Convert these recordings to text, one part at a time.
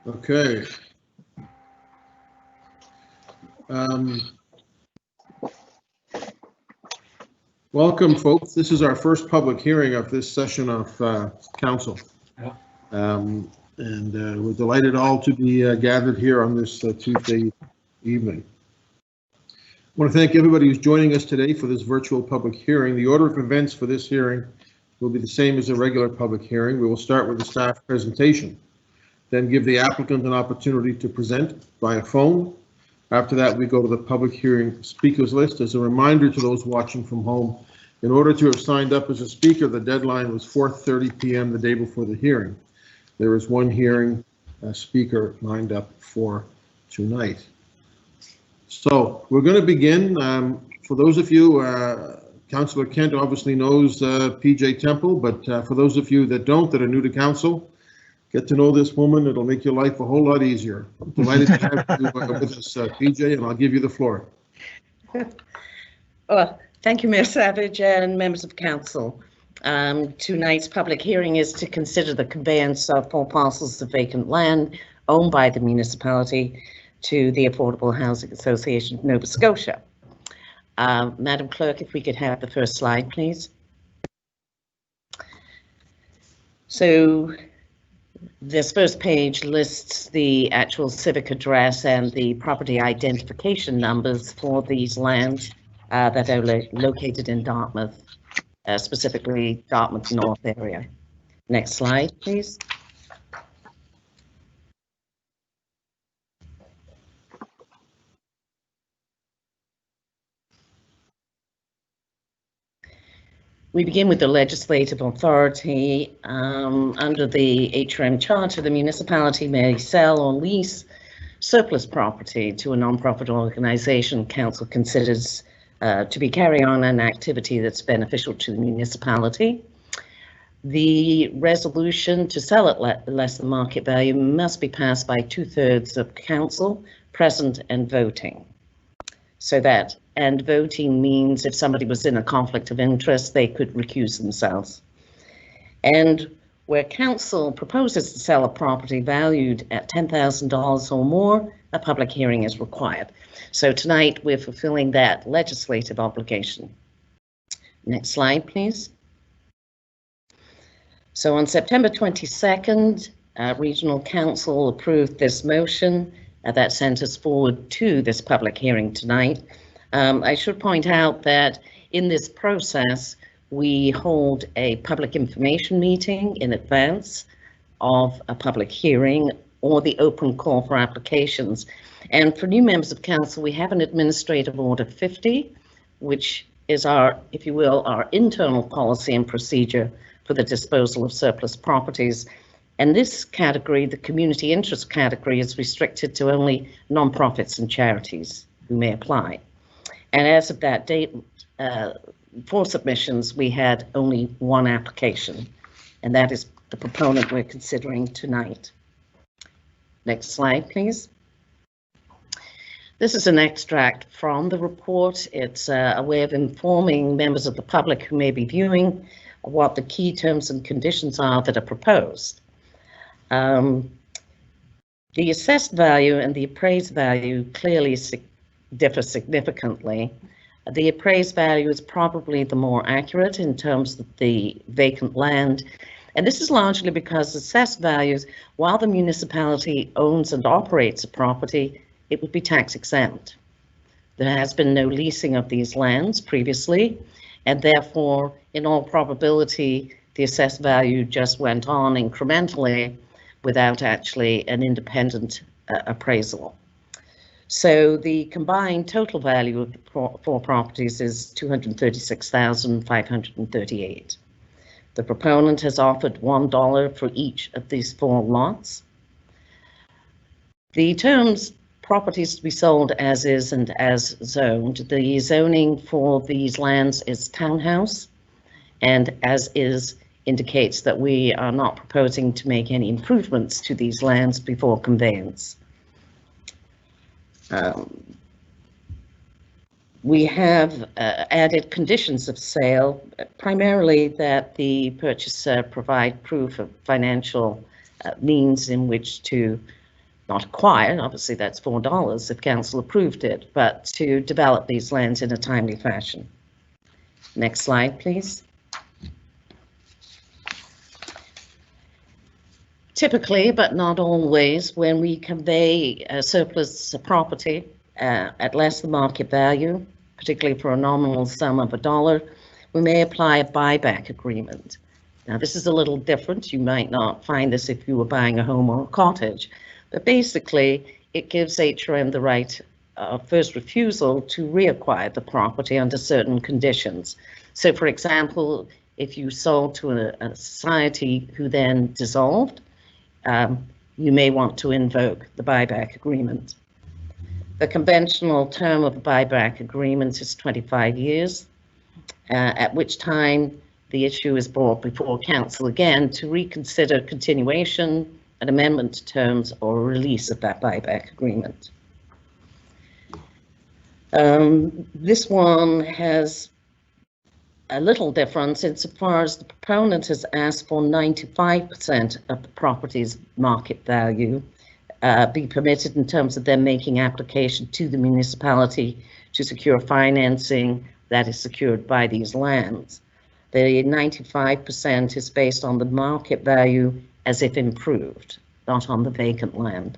Okay. Welcome, folks. This is our first public hearing of this session of council. And we're delighted all to be gathered here on this Tuesday evening. I want to thank everybody who's joining us today for this virtual public hearing. The order of events for this hearing will be the same as a regular public hearing. We will start with the staff presentation, then give the applicant an opportunity to present via phone. After that, we go to the public hearing speakers list. As a reminder to those watching from home, in order to have signed up as a speaker, the deadline was 4:30 p.m. the day before the hearing. There is one hearing speaker lined up for tonight. So we're going to begin. For those of you, Councillor Kent obviously knows PJ Temple, but for those of you that don't, that are new to council, get to know this woman. It'll make your life a whole lot easier. I'm delighted to have you with us, PJ, and I'll give you the floor. Well, thank you, Mayor Savage and members of council. Tonight's public hearing is to consider the conveyance of 4 parcels of vacant land owned by the municipality to the Affordable Housing Association of Nova Scotia. Madam Clerk, if we could have the first slide, please. So this first page lists the actual civic address and the property identification numbers for these lands that are located in Dartmouth, specifically Dartmouth North area. Next slide, please. We begin with the legislative authority. Under the HRM Charter, the municipality may sell or lease surplus property to a non-profit organisation council considers to be carrying on an activity that's beneficial to the municipality. The resolution to sell at less than market value must be passed by 2/3 of council present and voting. So that, and voting means if somebody was in a conflict of interest, they could recuse themselves. And where council proposes to sell a property valued at $10,000 or more, a public hearing is required. So tonight we're fulfilling that legislative obligation. Next slide, please. So on September 22nd, Regional Council approved this motion that sent us forward to this public hearing tonight. I should point out that in this process, we hold a public information meeting in advance of a public hearing or the open call for applications. And for new members of council, we have an Administrative Order 50, which is our, if you will, our internal policy and procedure for the disposal of surplus properties. And this category, the community interest category, is restricted to only non-profits and charities who may apply. And as of that date, for submissions, we had only one application, and that is the proponent we're considering tonight. Next slide, please. This is an extract from the report. It's a way of informing members of the public who may be viewing what the key terms and conditions are that are proposed. The assessed value and the appraised value clearly differ significantly. The appraised value is probably the more accurate in terms of the vacant land, and this is largely because assessed values, while the municipality owns and operates a property, it would be tax exempt. There has been no leasing of these lands previously, and therefore, in all probability, the assessed value just went on incrementally without actually an independent appraisal. So the combined total value of the 4 properties is $236,538. The proponent has offered $1 for each of these 4 lots. The terms properties to be sold as is and as zoned. The zoning for these lands is townhouse, and as is indicates that we are not proposing to make any improvements to these lands before conveyance. We have added conditions of sale, primarily that the purchaser provide proof of financial means in which to not acquire, obviously that's $4 if council approved it, but to develop these lands in a timely fashion. Next slide, please. Typically, but not always, when we convey a surplus property at less than market value, particularly for a nominal sum of $1, we may apply a buyback agreement. Now, this is a little different. You might not find this if you were buying a home or a cottage, but basically, it gives HRM the right of first refusal to reacquire the property under certain conditions. So, for example, if you sold to a society who then dissolved, you may want to invoke the buyback agreement. The conventional term of a buyback agreement is 25 years, at which time the issue is brought before council again to reconsider continuation, an amendment to terms, or a release of that buyback agreement. This one has a little difference insofar as the proponent has asked for 95% of the property's market value be permitted in terms of them making application to the municipality to secure financing that is secured by these lands. The 95% is based on the market value as if improved, not on the vacant land.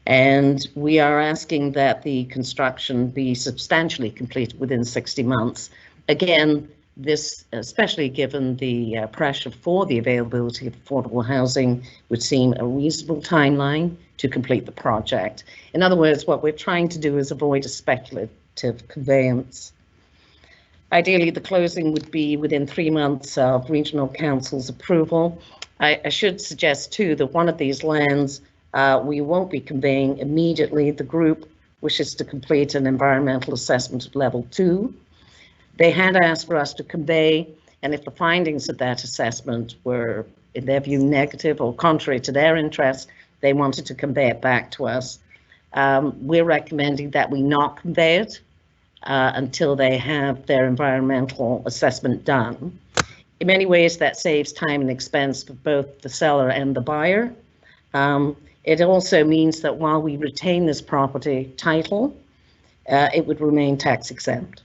And we are asking that the construction be substantially completed within 60 months. Again, this, especially given the pressure for the availability of affordable housing, would seem a reasonable timeline to complete the project. In other words, what we're trying to do is avoid a speculative conveyance. Ideally, the closing would be within 3 months of Regional Council's approval. I should suggest too that one of these lands we won't be conveying immediately. The group wishes to complete an environmental assessment of level 2. They had asked for us to convey, and if the findings of that assessment were, in their view, negative or contrary to their interests, they wanted to convey it back to us. We're recommending that we not convey it until they have their environmental assessment done. In many ways, that saves time and expense for both the seller and the buyer. It also means that while we retain this property title, it would remain tax exempt.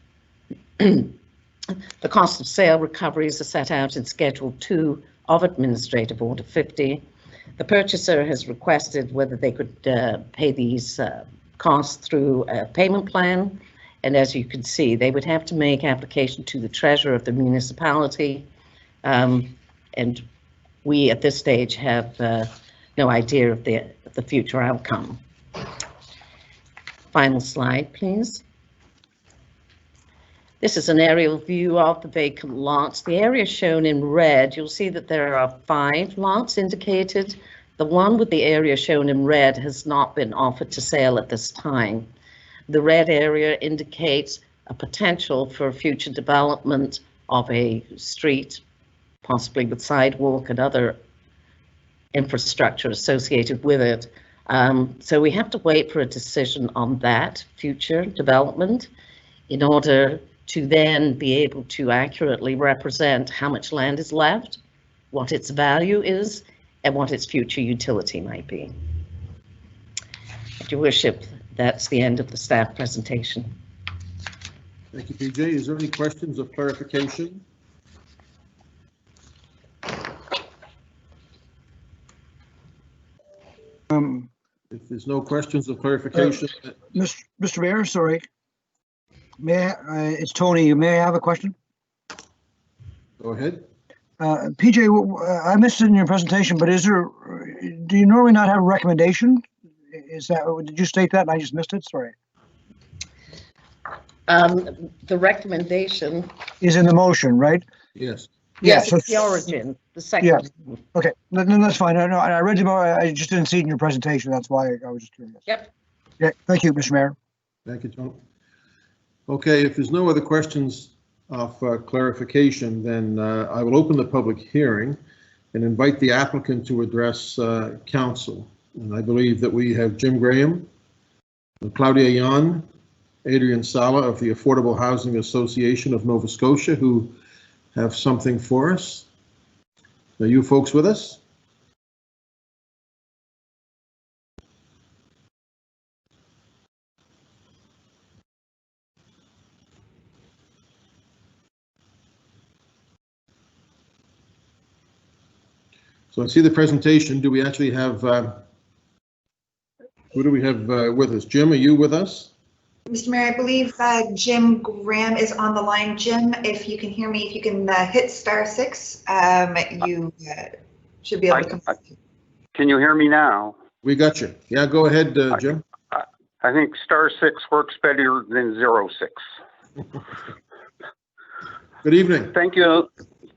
The cost of sale recoveries are set out in Schedule 2 of Administrative Order 50. The purchaser has requested whether they could pay these costs through a payment plan. And as you can see, they would have to make application to the treasurer of the municipality. And we at this stage have no idea of the future outcome. Final slide, please. This is an aerial view of the vacant lots. The area shown in red, you'll see that there are 5 lots indicated. The one with the area shown in red has not been offered to sale at this time. The red area indicates a potential for future development of a street, possibly with sidewalk and other infrastructure associated with it. So we have to wait for a decision on that future development in order to then be able to accurately represent how much land is left, what its value is, and what its future utility might be. Your Worship, that's the end of the staff presentation. Thank you, PJ. Is there any questions of clarification? If there's no questions of clarification. Mr. Mayor, sorry. May I, it's Tony. May I have a question? Go ahead. PJ, I missed it in your presentation, but do you normally not have a recommendation? Did you state that and I just missed it? Sorry. The recommendation is in the motion, right? Yes. Yes, so it's the origin, the second. Yeah. Okay, no, that's fine. I read the I just didn't see it in your presentation. That's why I was just curious. Yep. Yeah, thank you, Mr. Mayor. Thank you, Tony. Okay, if there's no other questions of clarification, then I will open the public hearing and invite the applicant to address council. And I believe that we have Jim Graham, Claudia Yan, Adrian Sala of the Affordable Housing Association of Nova Scotia, who have something for us. Are you folks with us? So I see the presentation. Do we actually have, who do we have with us? Jim, are you with us? Mr. Mayor, I believe Jim Graham is on the line. Jim, if you can hear me, if you can hit *6, you should be able to come. Can you hear me now? We got you. Yeah, go ahead, Jim. I think *6 works better than 06. Good evening. Thank you.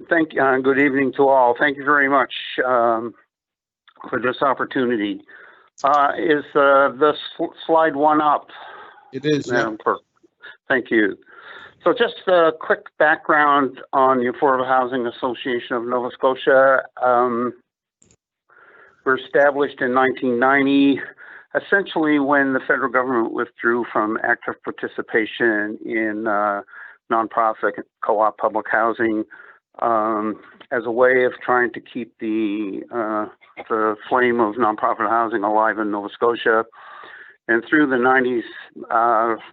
Good evening to all. Thank you very much for this opportunity. Is the slide 1 up? It is. Madam Clerk. Thank you. So just a quick background on the Affordable Housing Association of Nova Scotia. We're established in 1990, essentially when the federal government withdrew from active participation in nonprofit co-op public housing as a way of trying to keep the flame of nonprofit housing alive in Nova Scotia. And through the 90s,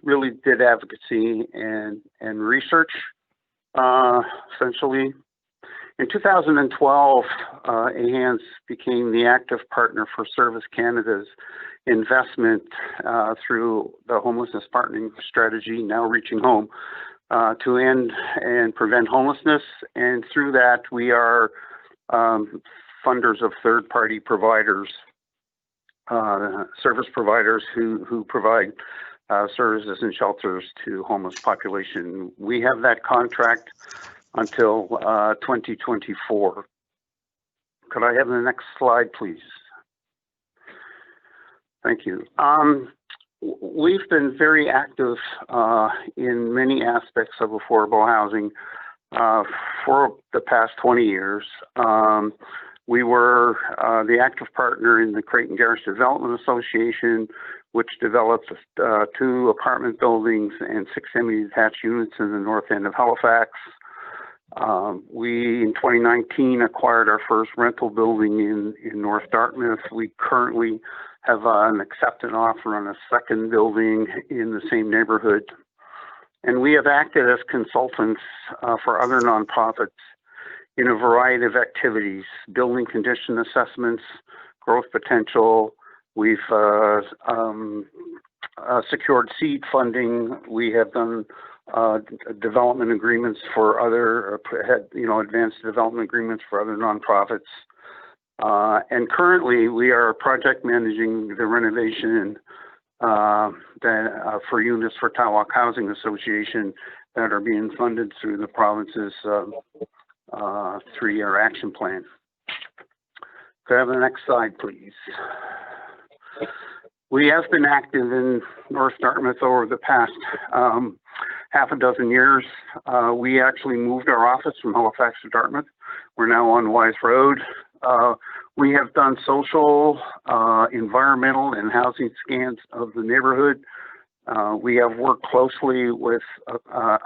really did advocacy and research, essentially. In 2012, AHANS became the active partner for Service Canada's investment through the homelessness partnering strategy, Now Reaching Home, to end and prevent homelessness. And through that, we are funders of third-party providers, service providers who provide services and shelters to homeless population. We have that contract until 2024. Could I have the next slide, please? Thank you. We've been very active in many aspects of affordable housing for the past 20 years. We were the active partner in the Creighton Garrish Development Association, which developed 2 apartment buildings and 6 semi-detached units in the north end of Halifax. We, in 2019, acquired our first rental building in North Dartmouth. We currently have an accepted offer on a second building in the same neighborhood. And we have acted as consultants for other nonprofits in a variety of activities, building condition assessments, growth potential. We've secured seed funding. We have done development agreements for other, advanced development agreements for other nonprofits. And currently, we are project managing the renovation for units for Tawak Housing Association that are being funded through the province's 3-year action plan. Could I have the next slide, please? We have been active in North Dartmouth over the past half a dozen years. We actually moved our office from Halifax to Dartmouth. We're now on Wise Road. We have done social, environmental, and housing scans of the neighborhood. We have worked closely with,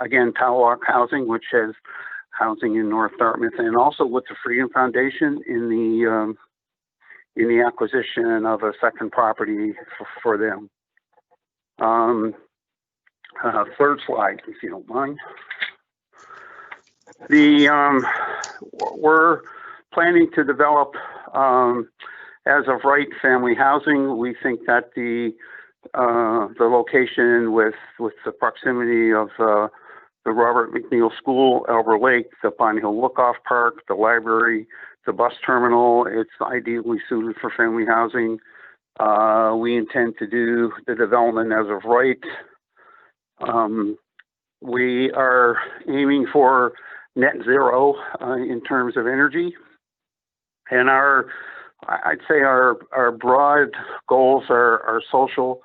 again, Tawak Housing, which has housing in North Dartmouth, and also with the Freedom Foundation in the acquisition of a second property for them. Third slide, if you don't mind. We're planning to develop, as of right, family housing. We think that the location with the proximity of the Robert McNeil School, Elber Lake, the Pine Hill Lookoff Park, the library, the bus terminal, it's ideally suited for family housing. We intend to do the development as of right. We are aiming for net zero in terms of energy. And I'd say our broad goals are social,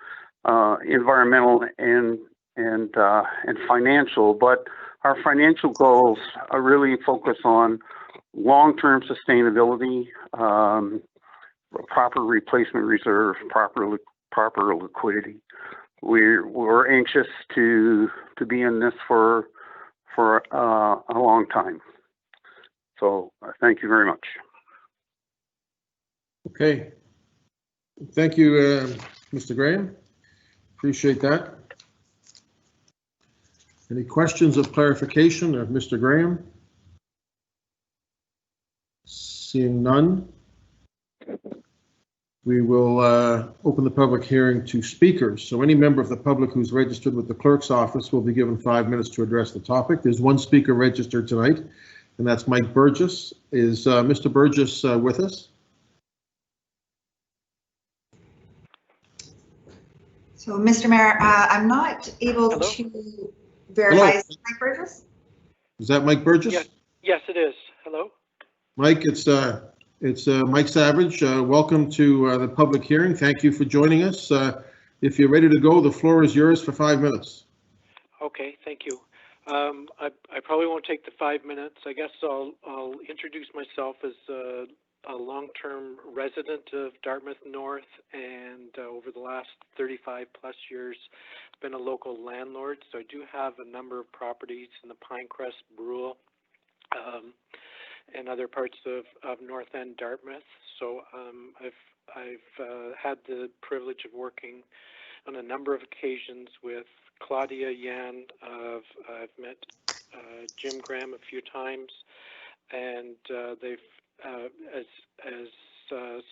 environmental, and financial. But our financial goals are really focused on long-term sustainability, proper replacement reserve, proper liquidity. We're anxious to be in this for a long time. So thank you very much. Okay. Thank you, Mr. Graham. Appreciate that. Any questions of clarification of Mr. Graham? Seeing none, we will open the public hearing to speakers. So any member of the public who's registered with the clerk's office will be given 5 minutes to address the topic. There's one speaker registered tonight, and that's Mike Burgess. Is Mr. Burgess with us? So, Mr. Mayor, I'm not able Hello? to verify. Hello. Is it Mike Burgess? Is that Mike Burgess? Yes, it is. Hello? Mike, it's Mike Savage. Welcome to the public hearing. Thank you for joining us. If you're ready to go, the floor is yours for 5 minutes. Okay, thank you. I probably won't take the 5 minutes. I guess I'll introduce myself as a long-term resident of Dartmouth North, and over the last 35 plus years been a local landlord. So I do have a number of properties in the Pinecrest, Brule, and other parts of North End Dartmouth. So I've had the privilege of working on a number of occasions with Claudia Yan. I've met Jim Graham a few times, and they've as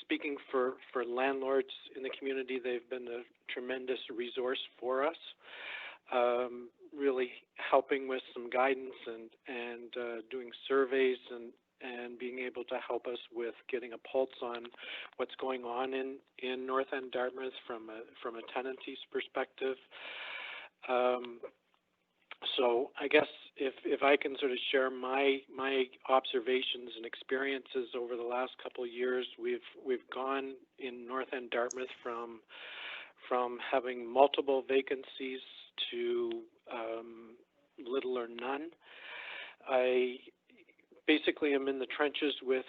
speaking for landlords in the community, they've been a tremendous resource for us, really helping with some guidance and doing surveys and being able to help us with getting a pulse on what's going on in North End Dartmouth from a tenancies perspective. So I guess if I can sort of share my observations and experiences over the last couple of years, we've gone in North End Dartmouth from having multiple vacancies to little or none. I basically am in the trenches with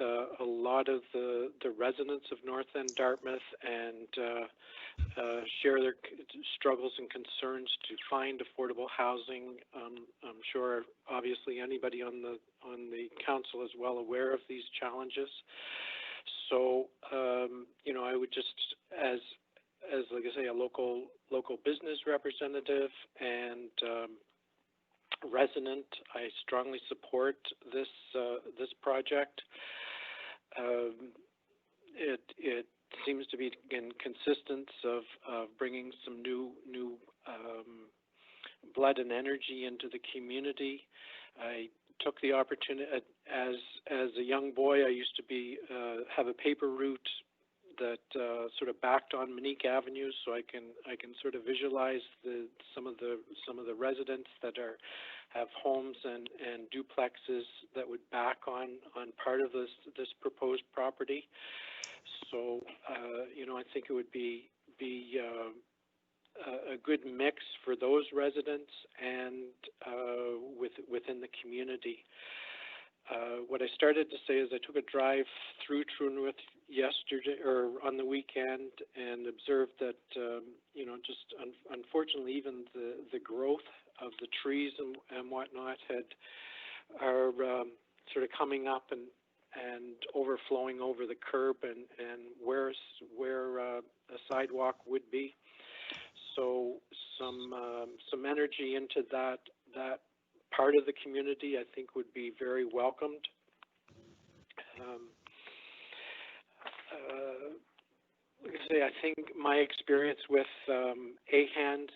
a lot of the residents of North End Dartmouth and share their struggles and concerns to find affordable housing. I'm sure obviously anybody on the council is well aware of these challenges. So I would just as like I say, a local business representative and resident, I strongly support this project. It seems to be in consistence of bringing some new blood and energy into the community. I took the opportunity as a young boy. I used to have a paper route that sort of backed on Monique Avenue, so I can sort of visualize some of the residents that have homes and duplexes that would back on part of this proposed property. So I think it would be a good mix for those residents and within the community. What I started to say is I took a drive through True North yesterday or on the weekend and observed that just unfortunately even the growth of the trees and whatnot are sort of coming up and overflowing over the curb and where a sidewalk would be. So some energy into that part of the community I think would be very welcomed. Like I say, I think my experience with AHANS,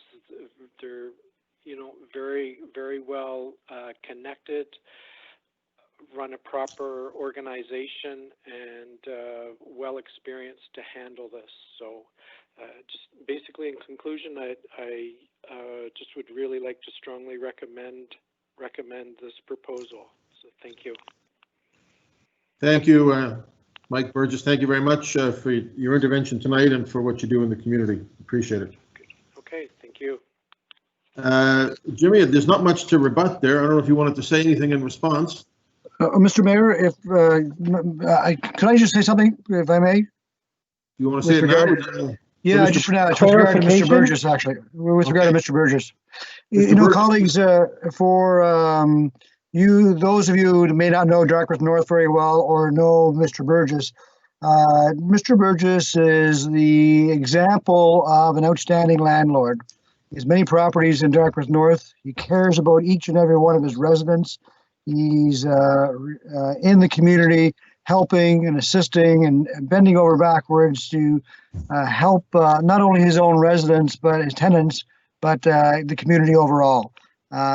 they're very, very well connected, run a proper organization, and well experienced to handle this. So just basically in conclusion, I just would really like to strongly recommend this proposal. So thank you. Thank you, Mike Burgess. Thank you very much for your intervention tonight and for what you do in the community. Appreciate it. Okay, thank you. Jimmy, there's not much to rebut there. I don't know if you wanted to say anything in response. Mr. Mayor, could I just say something, if I may? You want to say it now? Yeah, just for now, with regard to Mr. Burgess, actually, with regard to Mr. Burgess. Colleagues, for those of you who may not know Dartmouth North very well or know Mr. Burgess is the example of an outstanding landlord. He has many properties in Dartmouth North. He cares about each and every one of his residents. He's in the community helping and assisting and bending over backwards to help not only his own residents, but his tenants, but the community overall.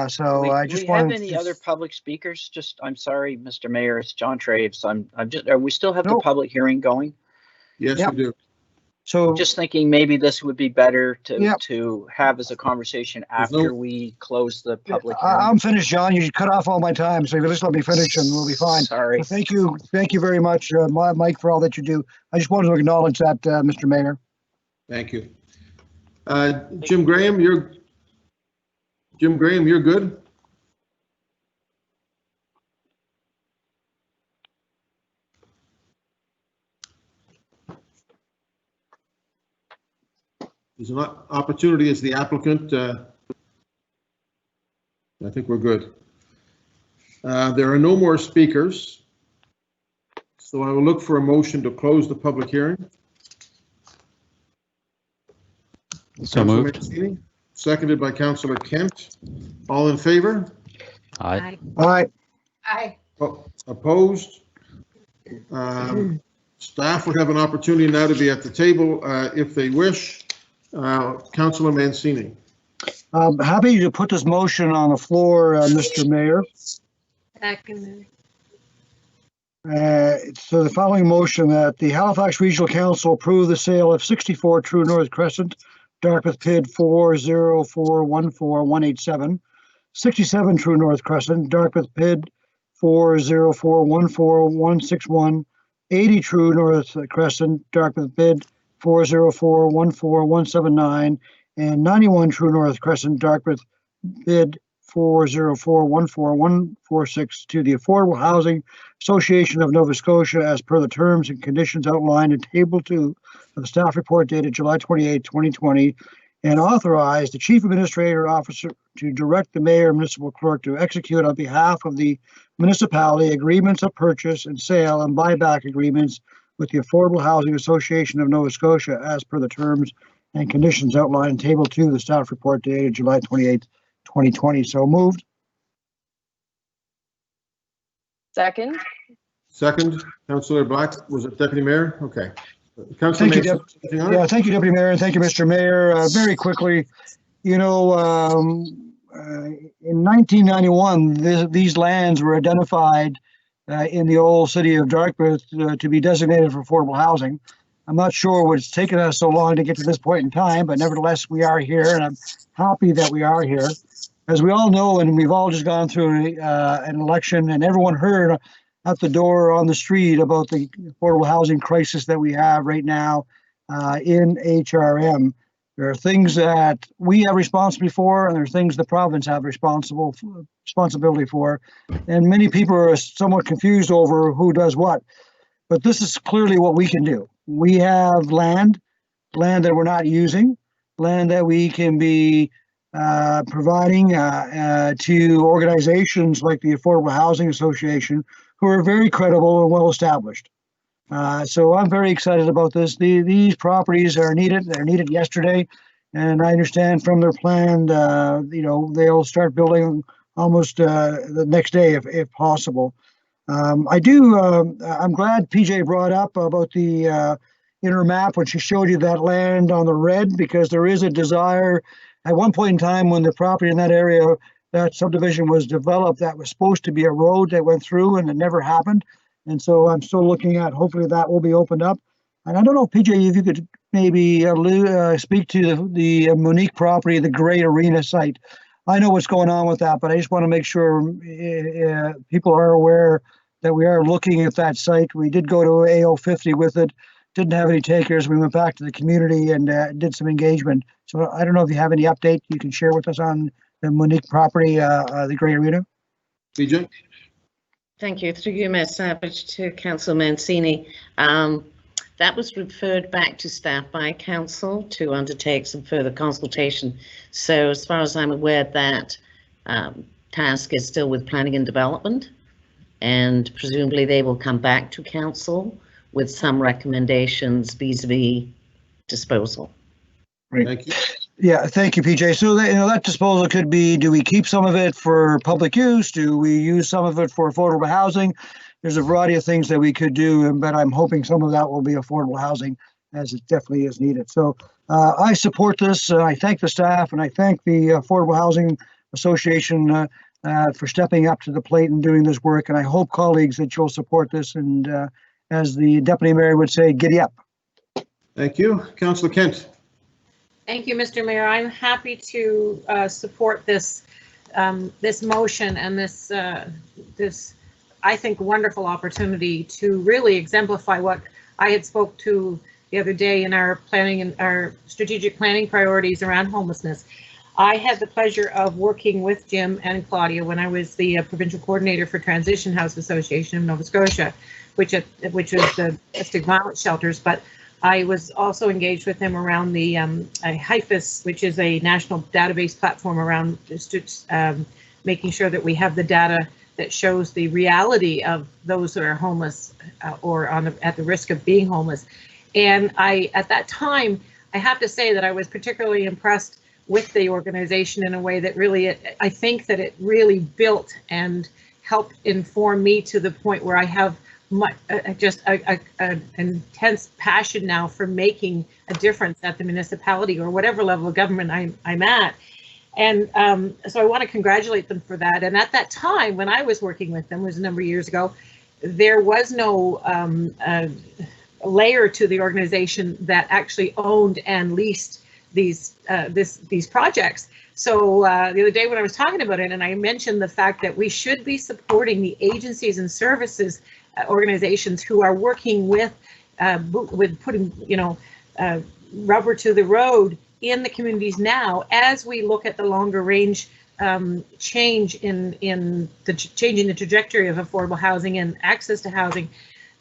So I just do we have wanted any to, other public speakers? Just, I'm sorry, Mr. Mayor, it's John Traves. I'm just, we still have the Nope. public hearing going? Yes, Yep. we do. so Just thinking maybe this would be better Yep. to have as a conversation There's no- after we close the public hearing. I'm finished, John. You cut off all my time, so you just let me finish and we'll be fine. Sorry. So thank you very much, Mike, for all that you do. I just wanted to acknowledge that, Mr. Mayor. Thank you. Jim Graham, you're good? There's an opportunity as the applicant. I think we're good. There are no more speakers, so I will look for a motion to close the public hearing. So moved. Mancini, seconded by Councillor Kent. All in favor? Aye. All right. Aye. Opposed? Staff would have an opportunity now to be at the table if they wish. Councillor Mancini. I'm happy to put this motion on the floor, Mr. Mayor. Second. So the following motion that the Halifax Regional Council approve the sale of 64 True North Crescent, Dartmouth PID 404141187, 67 True North Crescent, Dartmouth PID 404141161, 80 True North Crescent, Dartmouth PID 404141179, and 91 True North Crescent, Dartmouth PID 404141146 to the Affordable Housing Association of Nova Scotia as per the terms and conditions outlined in Table 2 of the staff report dated July 28, 2020, and authorize the Chief Administrator Officer to direct the Mayor and Municipal Clerk to execute on behalf of the municipality agreements of purchase and sale and buyback agreements with the Affordable Housing Association of Nova Scotia as per the terms and conditions outlined in Table 2 of the staff report dated July 28, 2020. So moved. Second. Second, Councillor Black, was it Deputy Mayor? Okay. Councillor Thank you, Mancini, anything on it? Yeah, thank you, Deputy Mayor, and thank you, Mr. Mayor. Very quickly, you know, in 1991, these lands were identified in the old city of Dartmouth to be designated for affordable housing. I'm not sure what's taken us so long to get to this point in time, but nevertheless, we are here, and I'm happy that we are here. As we all know, and we've all just gone through an election, and everyone heard at the door on the street about the affordable housing crisis that we have right now in HRM. There are things that we have responsibility for, and there are things the province have responsibility for. And many people are somewhat confused over who does what. But this is clearly what we can do. We have land that we're not using, land that we can be providing to organizations like the Affordable Housing Association, who are very credible and well established. So I'm very excited about this. These properties are needed. They're needed yesterday, and I understand from their plan, you know, they'll start building almost the next day if possible. I'm glad PJ brought up about the inner map when she showed you that land on the red, because there is a desire at one point in time when the property in that area, that subdivision was developed, that was supposed to be a road that went through, and it never happened. And so I'm still looking at, hopefully that will be opened up. And I don't know, PJ, if you could maybe speak to the Monique property, the Great Arena site. I know what's going on with that, but I just want to make sure people are aware that we are looking at that site. We did go to AO 50 with it, didn't have any takers. We went back to the community and did some engagement. So I don't know if you have any update you can share with us on the Monique property, the Great Arena. PJ? Thank you. Through you, Mayor Savage, to Councillor Mancini. That was referred back to staff by council to undertake some further consultation. So as far as I'm aware, that task is still with planning and development, and presumably they will come back to council with some recommendations vis-a-vis disposal. Right. Thank you. Yeah, thank you, PJ. So that disposal could be, do we keep some of it for public use? Do we use some of it for affordable housing? there's a variety of things that we could do, but I'm hoping some of that will be affordable housing, as it definitely is needed. So I support this. I thank the staff, and I thank the Affordable Housing Association for stepping up to the plate and doing this work. And I hope, colleagues, that you'll support this. And as the Deputy Mayor would say, giddy up. Thank you. Councillor Kent. Thank you, Mr. Mayor. I'm happy to support this this motion and this I think wonderful opportunity to really exemplify what I had spoke to the other day in our planning and our strategic planning priorities around homelessness. I had the pleasure of working with Jim and Claudia when I was the provincial coordinator for Transition House Association of Nova Scotia, which was the domestic violence shelters, but I was also engaged with them around the HIFIS, which is a national database platform around making sure that we have the data that shows the reality of those that are homeless or at the risk of being homeless. And at that time, I have to say that I was particularly impressed with the organization in a way that really, I think that it really built and helped inform me to the point where I have an intense passion now for making a difference at the municipality or whatever level of government I'm at. And so I want to congratulate them for that. And at that time, when I was working with them, was a number of years ago, there was no layer to the organization that actually owned and leased these projects. So the other day when I was talking about it, and I mentioned the fact that we should be supporting the agencies and services organizations who are working with putting rubber to the road in the communities now, as we look at the longer range change in changing the trajectory of affordable housing and access to housing.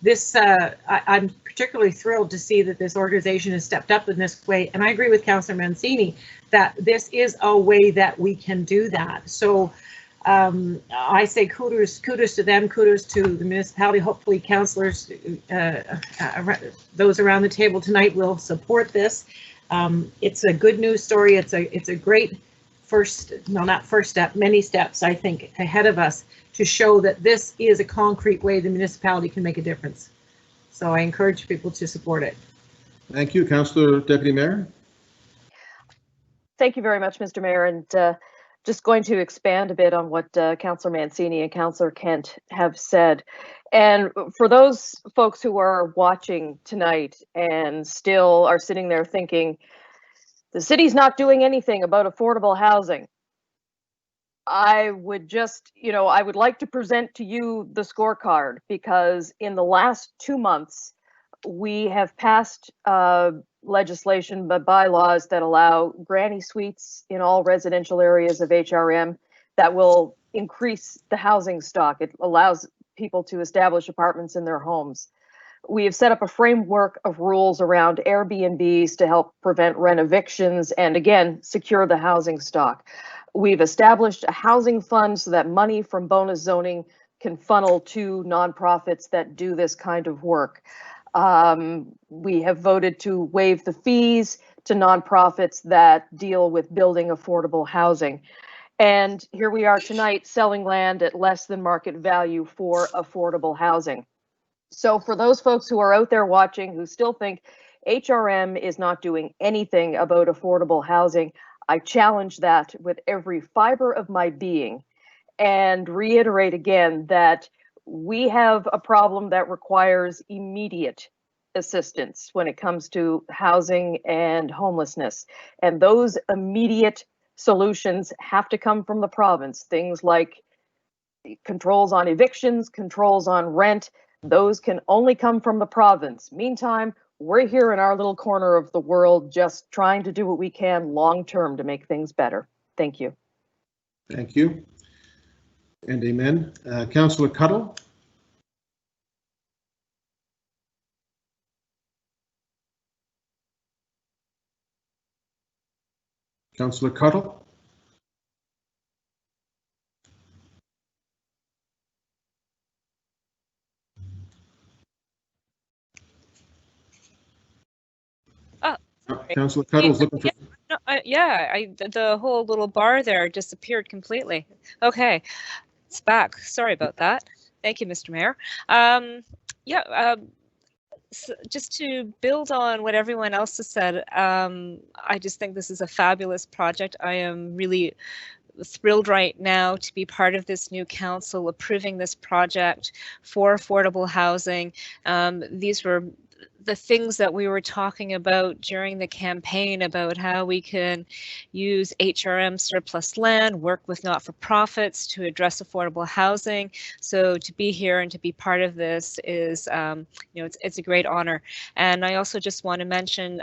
This I'm particularly thrilled to see that this organization has stepped up in this way, and I agree with Councillor Mancini that this is a way that we can do that. So I say kudos to them, kudos to the municipality. Hopefully councillors, those around the table tonight will support this. It's a good news story. It's a great many steps, I think, ahead of us to show that this is a concrete way the municipality can make a difference. So I encourage people to support it. Thank you, Councillor Deputy Mayor. Thank you very much, Mr. Mayor. And just going to expand a bit on what Councillor Mancini and Councillor Kent have said. And for those folks who are watching tonight and still are sitting there thinking, the city's not doing anything about affordable housing, I would just, I would like to present to you the scorecard, because in the last 2 months, we have passed legislation, but bylaws that allow granny suites in all residential areas of HRM that will increase the housing stock. It allows people to establish apartments in their homes. We have set up a framework of rules around Airbnbs to help prevent rent evictions and, again, secure the housing stock. We've established a housing fund so that money from bonus zoning can funnel to nonprofits that do this kind of work. We have voted to waive the fees to nonprofits that deal with building affordable housing. And here we are tonight selling land at less than market value for affordable housing. So for those folks who are out there watching who still think HRM is not doing anything about affordable housing, I challenge that with every fiber of my being and reiterate again that we have a problem that requires immediate assistance when it comes to housing and homelessness. And those immediate solutions have to come from the province. Things like controls on evictions, controls on rent, those can only come from the province. Meantime, we're here in our little corner of the world just trying to do what we can long-term to make things better. Thank you. Thank you. And amen. Councillor Cuttle. Councillor Cuttle. Councillor Cuddle's looking for... The whole little bar there disappeared completely. Okay, it's back. Sorry about that. Thank you, Mr. Mayor. So just to build on what everyone else has said, I just think this is a fabulous project. I am really thrilled right now to be part of this new council approving this project for affordable housing. These were the things that we were talking about during the campaign about how we can use HRM surplus land, work with not-for-profits to address affordable housing. So to be here and to be part of this is, it's a great honor. And I also just want to mention,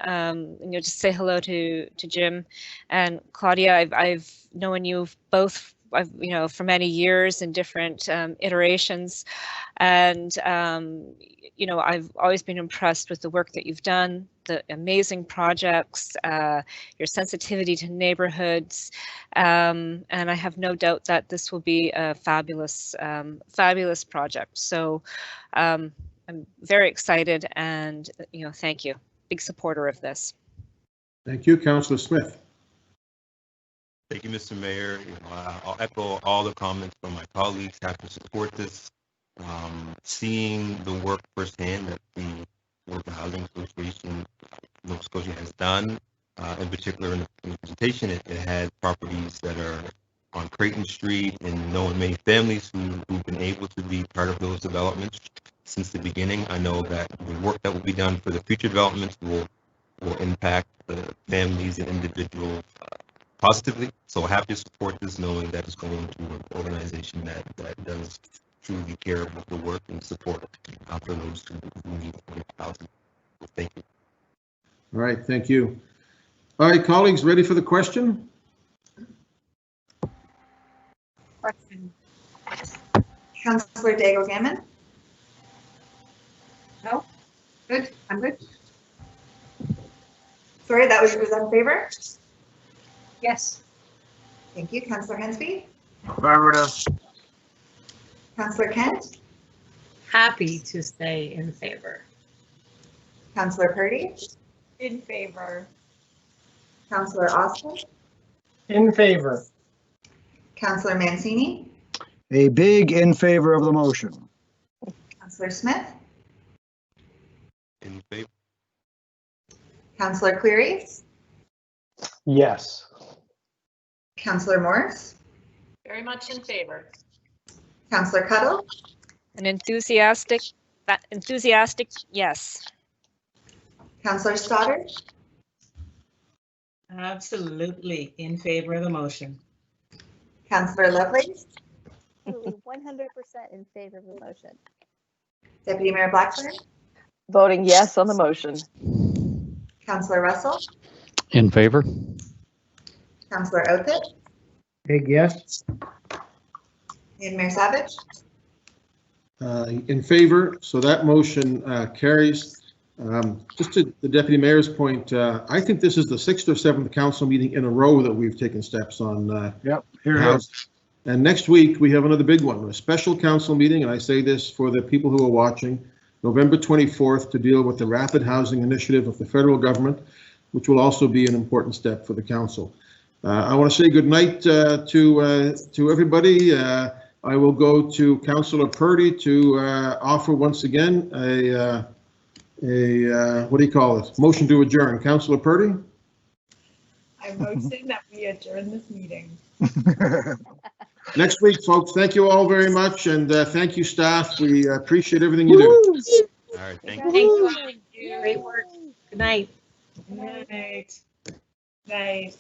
just say hello to Jim and Claudia. I've known you both, for many years in different iterations, and I've always been impressed with the work that you've done, the amazing projects, your sensitivity to neighborhoods, and I have no doubt that this will be a fabulous, fabulous project. So I'm very excited, and thank you. Big supporter of this. Thank you, Councillor Smith. Thank you, Mr. Mayor. I'll echo all the comments from my colleagues. Have to support this. Seeing the work firsthand that the Working Housing Association Nova Scotia has done, in particular in the presentation, it had properties that are on Creighton Street, and knowing many families who've been able to be part of those developments since the beginning. I know that the work that will be done for the future developments will impact the families and individuals positively. So happy to support this, knowing that it's going to an organization that does truly care about the work and support for those who need housing. Thank you. All right, thank you. All right, colleagues, ready for the question? Question. Councillor Diego Gammon? No? Good, I'm good. Sorry, was that in favor? Yes. Thank you. Councillor Hensby? Affirmative. Councillor Kent? Happy to stay in favor. Councillor Purdy? In favor. Councillor Austin? In favor. Councillor Mancini? A big in favor of the motion. Councillor Smith? In favor. Councillor Cleary? Yes. Councillor Morris? Very much in favor. Councillor Cuttle? An enthusiastic yes. Councillor Stoddard? Absolutely in favor of the motion. Councillor Lovelace? 100% in favor of the motion. Deputy Mayor Blackburn? Voting yes on the motion. Councillor Russell? In favor. Councillor Outfit? Big yes. And Mayor Savage? In favor, so that motion carries. Just to the Deputy Mayor's point, I think this is the 6th or 7th council meeting in a row that we've taken steps on. Yep, here it is. And next week we have another big one, a special council meeting, and I say this for the people who are watching, November 24th, to deal with the Rapid Housing Initiative of the federal government, which will also be an important step for the council. I want to say good night to everybody. I will go to Councillor Purdy to offer once again a what do you call it? Motion to adjourn. Councillor Purdy? I motion that we adjourn this meeting. Next week, folks. Thank you all very much, and thank you, staff. We appreciate everything you do. All right, Thank you. Great work. Good night. Good night. Night.